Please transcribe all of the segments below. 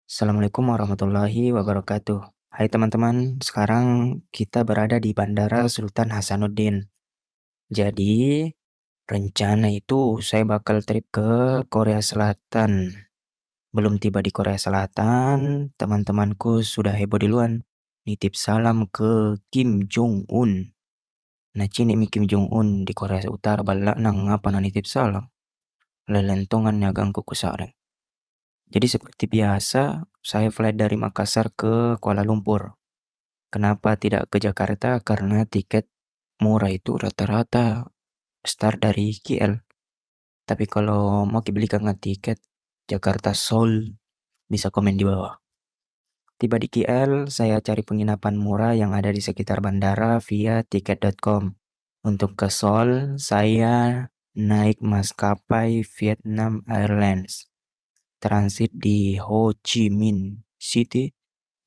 Assalamualaikum warahmatullahi wabarakatuh. Hai teman-teman, sekarang kita berada di Bandara Sultan Hasanuddin. Jadi, rencana itu saya bakal trip ke Korea Selatan. Belum tiba di Korea Selatan, teman-temanku sudah heboh duluan. Nitip salam ke Kim Jong Un. Nah, cini mi Kim Jong Un di Korea Utara balak nang ngapa na nitip salam. Lelentongan gangku kusareng. Jadi seperti biasa, saya flight dari Makassar ke Kuala Lumpur. Kenapa tidak ke Jakarta? Karena tiket murah itu rata-rata start dari KL. Tapi kalau mau belikan tiket Jakarta Seoul, bisa komen di bawah. Tiba di KL, saya cari penginapan murah yang ada di sekitar bandara via tiket.com. Untuk ke Seoul, saya naik maskapai Vietnam Airlines. Transit di Ho Chi Minh City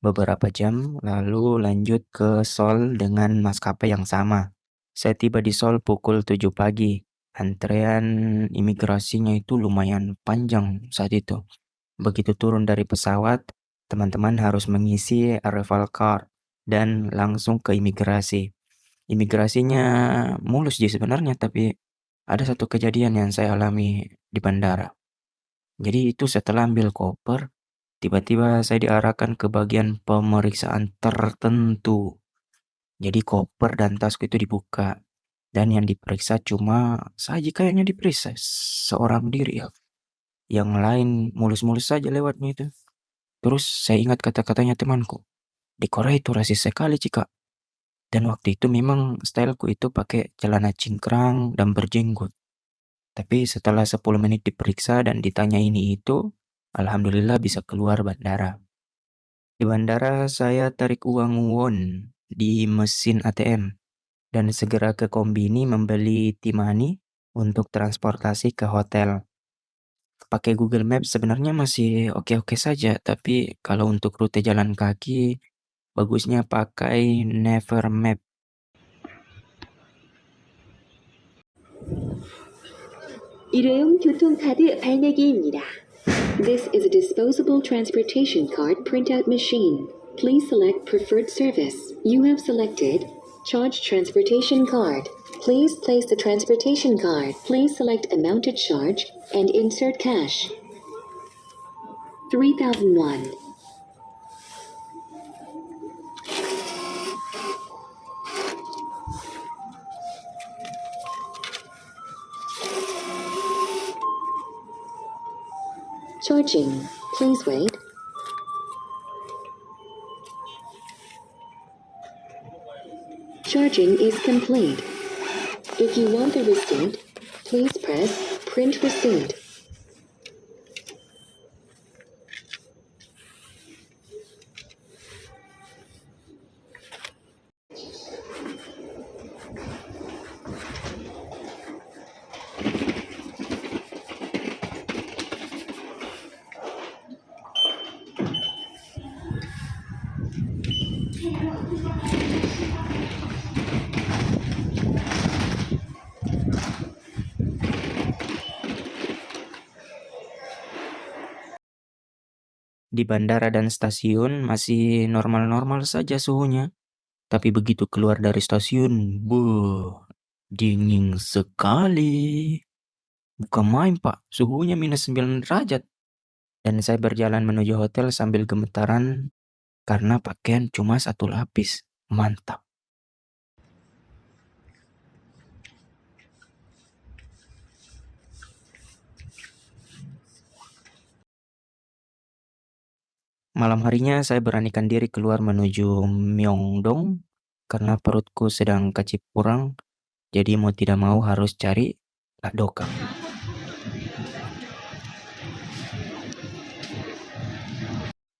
beberapa jam, lalu lanjut ke Seoul dengan maskapai yang sama. Saya tiba di Seoul pukul 7 pagi. Antrean imigrasinya itu lumayan panjang saat itu. Begitu turun dari pesawat, teman-teman harus mengisi arrival card dan langsung ke imigrasi. Imigrasinya mulus sih sebenarnya, tapi ada satu kejadian yang saya alami di bandara. Jadi itu setelah ambil koper, tiba-tiba saya diarahkan ke bagian pemeriksaan tertentu. Jadi koper dan tasku itu dibuka. Dan yang diperiksa cuma saya kayaknya diperiksa seorang diri ya. Yang lain mulus-mulus saja lewatnya itu. Terus saya ingat kata-katanya temanku. Di Korea itu rasis sekali Cika. Dan waktu itu memang styleku itu pakai celana cingkrang dan berjenggot. Tapi setelah 10 menit diperiksa dan ditanya ini itu, alhamdulillah bisa keluar bandara. Di bandara saya tarik uang won di mesin ATM dan segera ke kombini membeli timani untuk transportasi ke hotel. Pakai Google Maps sebenarnya masih oke-oke saja, tapi kalau untuk rute jalan kaki bagusnya pakai Never Map. 일회용 교통카드 발매기입니다. This is a disposable transportation card printout machine. Please select preferred service. You have selected Charge Transportation Card. Please place the transportation card. Please select amount to charge and insert cash. 3,001. Charging. Please wait. Charging is complete. If you want the receipt, please press Print Receipt. Di bandara dan stasiun masih normal-normal saja suhunya. Tapi begitu keluar dari stasiun, dingin sekali. Bukan main pak, suhunya minus 9 derajat. Dan saya berjalan menuju hotel sambil gemetaran karena pakaian cuma satu lapis. Mantap. Malam harinya saya beranikan diri keluar menuju Myeongdong karena perutku sedang kurang, jadi mau tidak mau harus cari ladoka.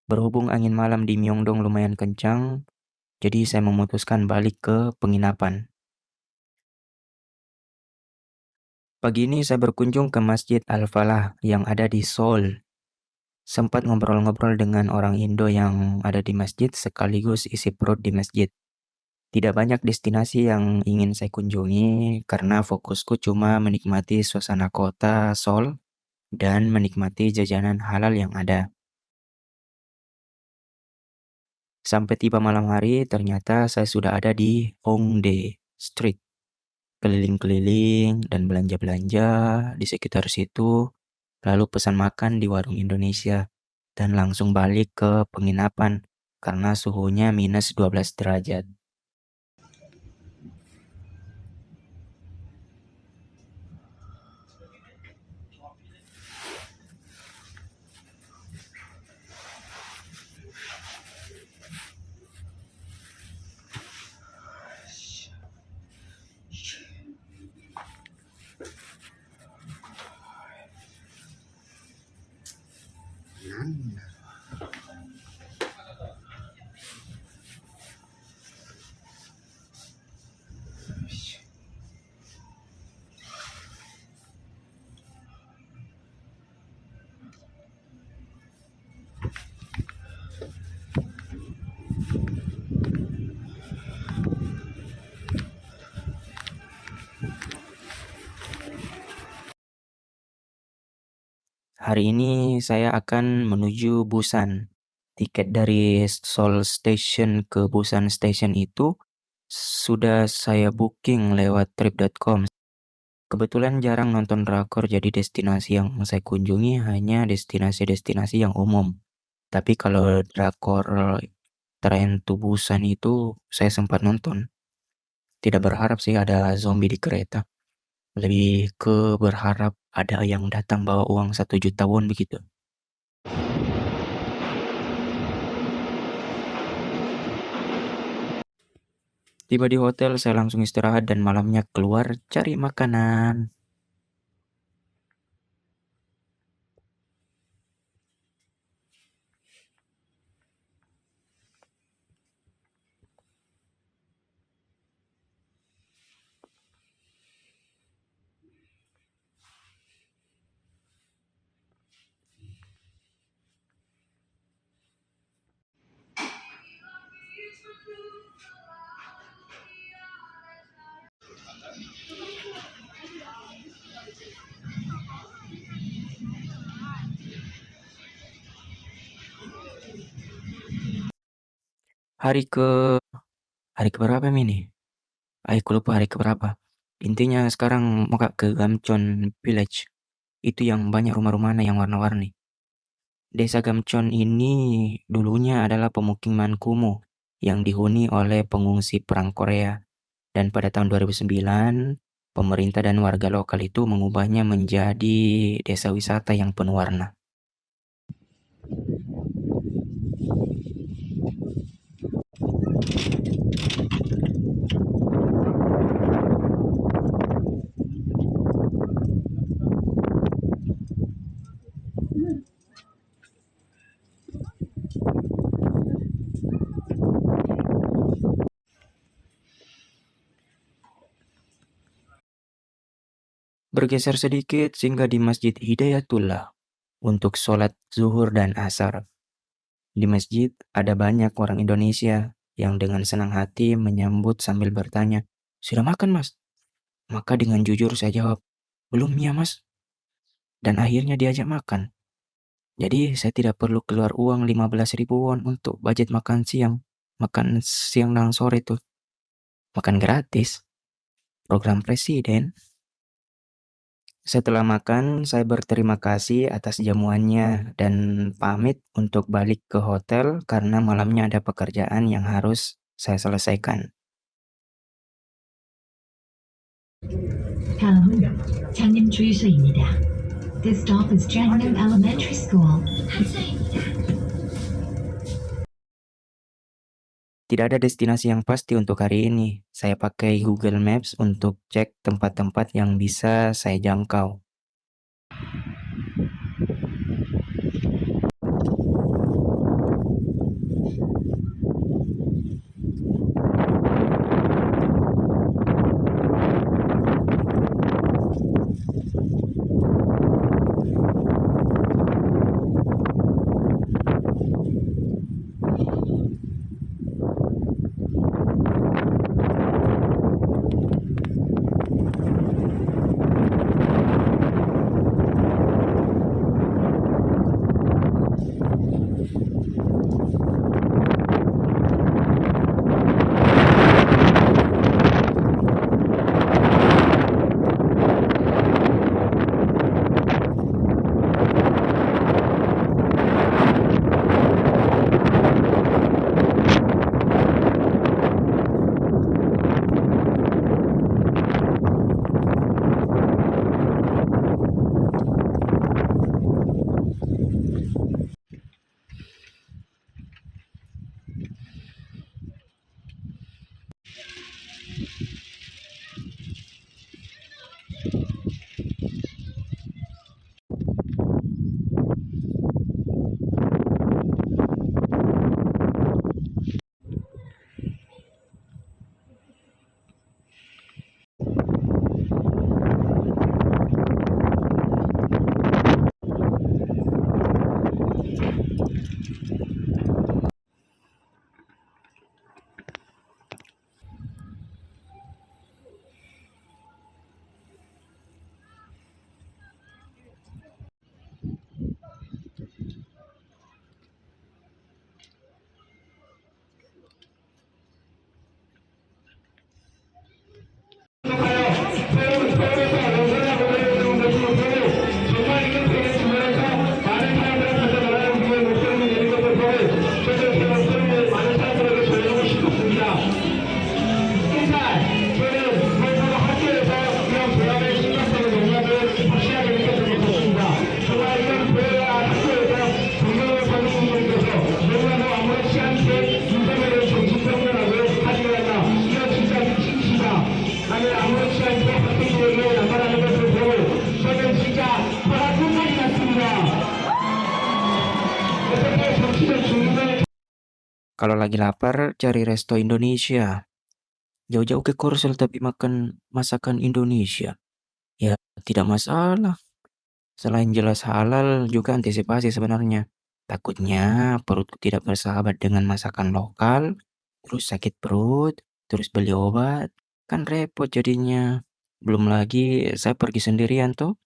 Berhubung angin malam di Myeongdong lumayan kencang, jadi saya memutuskan balik ke penginapan. Pagi ini saya berkunjung ke Masjid Al-Falah yang ada di Seoul. Sempat ngobrol-ngobrol dengan orang Indo yang ada di masjid sekaligus isi perut di masjid. Tidak banyak destinasi yang ingin saya kunjungi karena fokusku cuma menikmati suasana kota Seoul dan menikmati jajanan halal yang ada. Sampai tiba malam hari, ternyata saya sudah ada di Hongdae Street. Keliling-keliling dan belanja-belanja di sekitar situ, lalu pesan makan di warung Indonesia, dan langsung balik ke penginapan karena suhunya minus 12 derajat. Hari ini saya akan menuju Busan. Tiket dari Seoul Station ke Busan Station itu sudah saya booking lewat trip.com. Kebetulan jarang nonton drakor, jadi destinasi yang saya kunjungi hanya destinasi-destinasi yang umum. Tapi kalau drakor Train to Busan itu saya sempat nonton. Tidak berharap sih ada zombie di kereta. Lebih ke berharap ada yang datang bawa uang 1 juta won begitu. Tiba di hotel, saya langsung istirahat dan malamnya keluar cari makanan. Hari ke berapa ini? Aku lupa hari ke berapa. Intinya sekarang mau ke Gamcheon Village. Itu yang banyak rumah-rumahnya yang warna-warni. Desa Gamcheon ini dulunya adalah pemukiman kumuh yang dihuni oleh pengungsi perang Korea. Dan pada tahun 2009, pemerintah dan warga lokal itu mengubahnya menjadi desa wisata yang penuh warna. Bergeser sedikit sehingga di Masjid Hidayatullah untuk sholat zuhur dan asar. Di masjid ada banyak orang Indonesia yang dengan senang hati menyambut sambil bertanya, "Sudah makan, Mas?" Maka dengan jujur saya jawab, "Belum ya, Mas." Dan akhirnya diajak makan. Jadi saya tidak perlu keluar uang 15.000 won untuk budget makan siang. Makan siang dan sore tuh. Makan gratis. Program presiden. Setelah makan, saya berterima kasih atas jamuannya dan pamit untuk balik ke hotel karena malamnya ada pekerjaan yang harus saya selesaikan. 다음은 장님 주유소입니다. This stop is Jangnam Elementary School. Tidak ada destinasi yang pasti untuk hari ini. Saya pakai Google Maps untuk cek tempat-tempat yang bisa saya jangkau. Kalau lagi lapar, cari resto Indonesia. Jauh-jauh ke Korsel tapi makan masakan Indonesia. Ya, tidak masalah. Selain jelas halal, juga antisipasi sebenarnya. Takutnya perutku tidak bersahabat dengan masakan lokal, terus sakit perut, terus beli obat, kan repot jadinya. Belum lagi saya pergi sendirian tuh,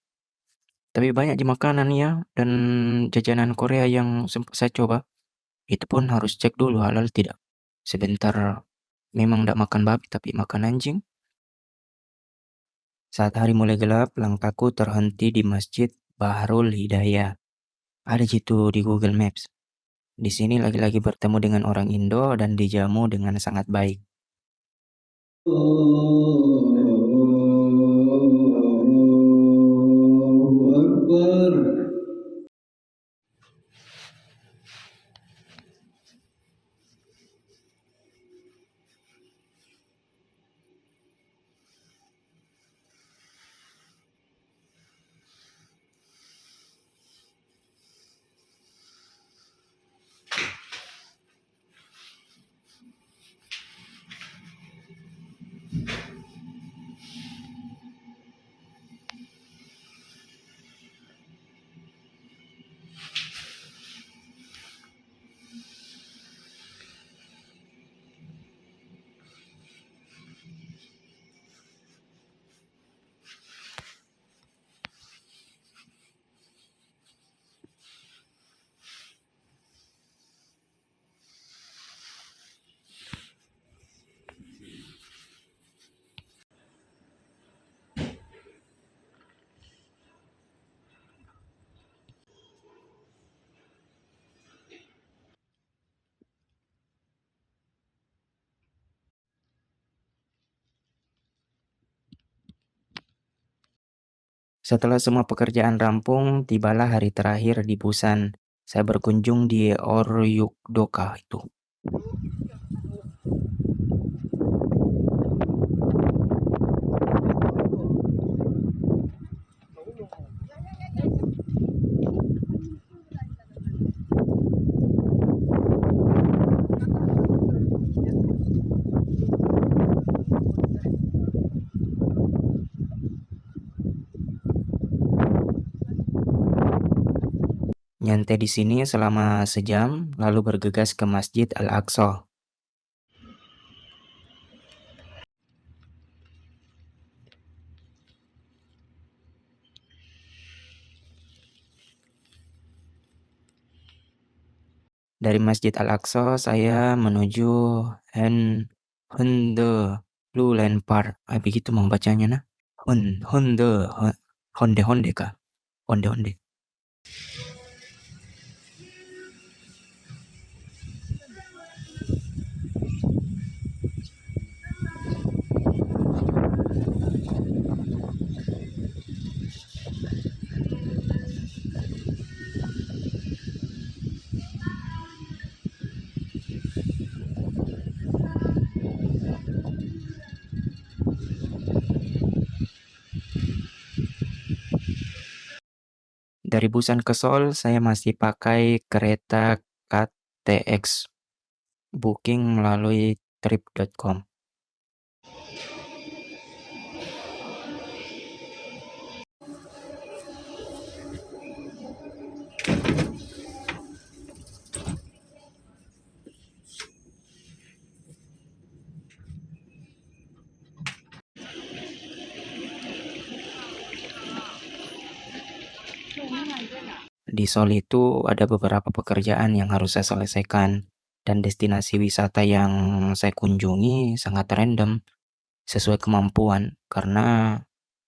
tapi banyak di makanan ya, dan jajanan Korea yang sempat saya coba. Itu pun harus cek dulu halal tidak. Sebentar memang tidak makan babi tapi makan anjing. Saat hari mulai gelap, langkahku terhenti di Masjid Bahrul Hidayah. Ada situ di Google Maps. Di sini lagi-lagi bertemu dengan orang Indo dan dijamu dengan sangat baik. Setelah semua pekerjaan rampung, tibalah hari terakhir di Busan. Saya berkunjung di Oryukdoka itu. Nyantai di sini selama sejam, lalu bergegas ke Masjid Al-Aqsa. Dari Masjid Al-Aqsa saya menuju Honde Lulen Park. Begitu membacanya nah. Honde Honde Honde kah? Honde Honde. Dari Busan ke Seoul, saya masih pakai kereta KTX. Booking melalui trip.com. Di Seoul itu ada beberapa pekerjaan yang harus saya selesaikan, dan destinasi wisata yang saya kunjungi sangat random, sesuai kemampuan, karena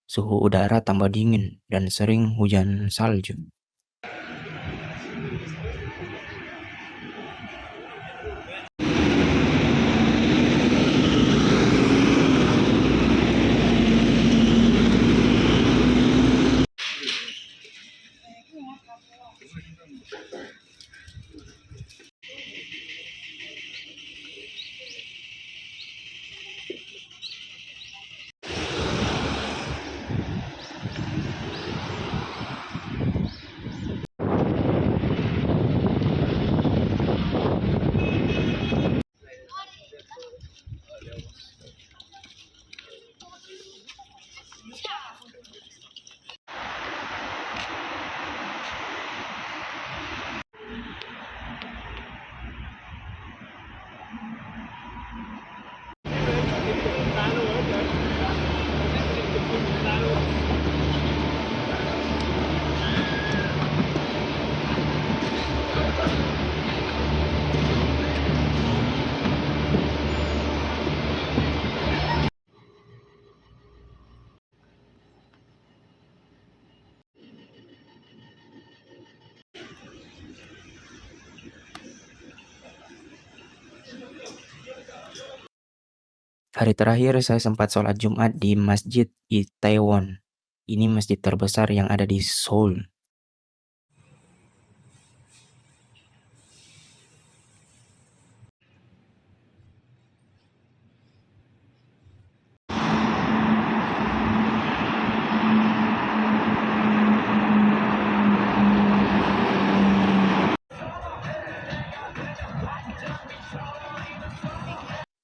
suhu udara tambah dingin dan sering hujan salju. Hari terakhir saya sempat sholat Jumat di Masjid Itaewon. Ini masjid terbesar yang ada di Seoul.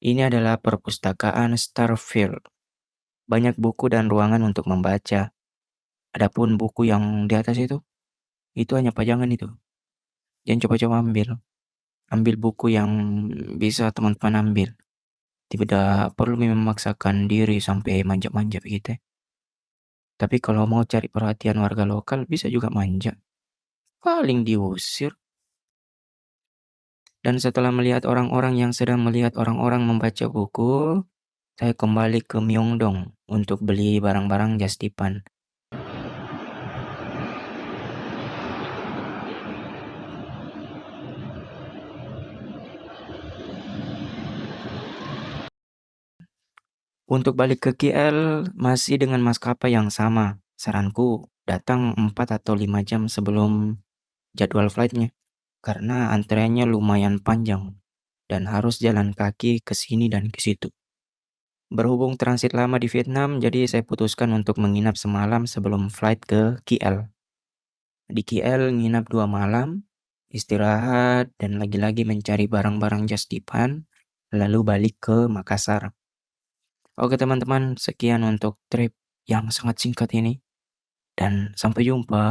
Ini adalah perpustakaan Starfield. Banyak buku dan ruangan untuk membaca. Adapun buku yang di atas itu hanya pajangan itu. Jangan coba-coba ambil. Ambil buku yang bisa teman-teman ambil. Tidak perlu memaksakan diri sampai manja-manja begitu. Tapi kalau mau cari perhatian warga lokal bisa juga manja. Paling diusir. Dan setelah melihat orang-orang yang sedang melihat orang-orang membaca buku, saya kembali ke Myeongdong untuk beli barang-barang just tipan. Untuk balik ke KL masih dengan maskapai yang sama. Saranku datang 4 atau 5 jam sebelum jadwal flightnya. Karena antreannya lumayan panjang dan harus jalan kaki ke sini dan ke situ. Berhubung transit lama di Vietnam, jadi saya putuskan untuk menginap semalam sebelum flight ke KL. Di KL nginap 2 malam, istirahat dan lagi-lagi mencari barang-barang just tipan, lalu balik ke Makassar. Oke teman-teman, sekian untuk trip yang sangat singkat ini dan sampai jumpa.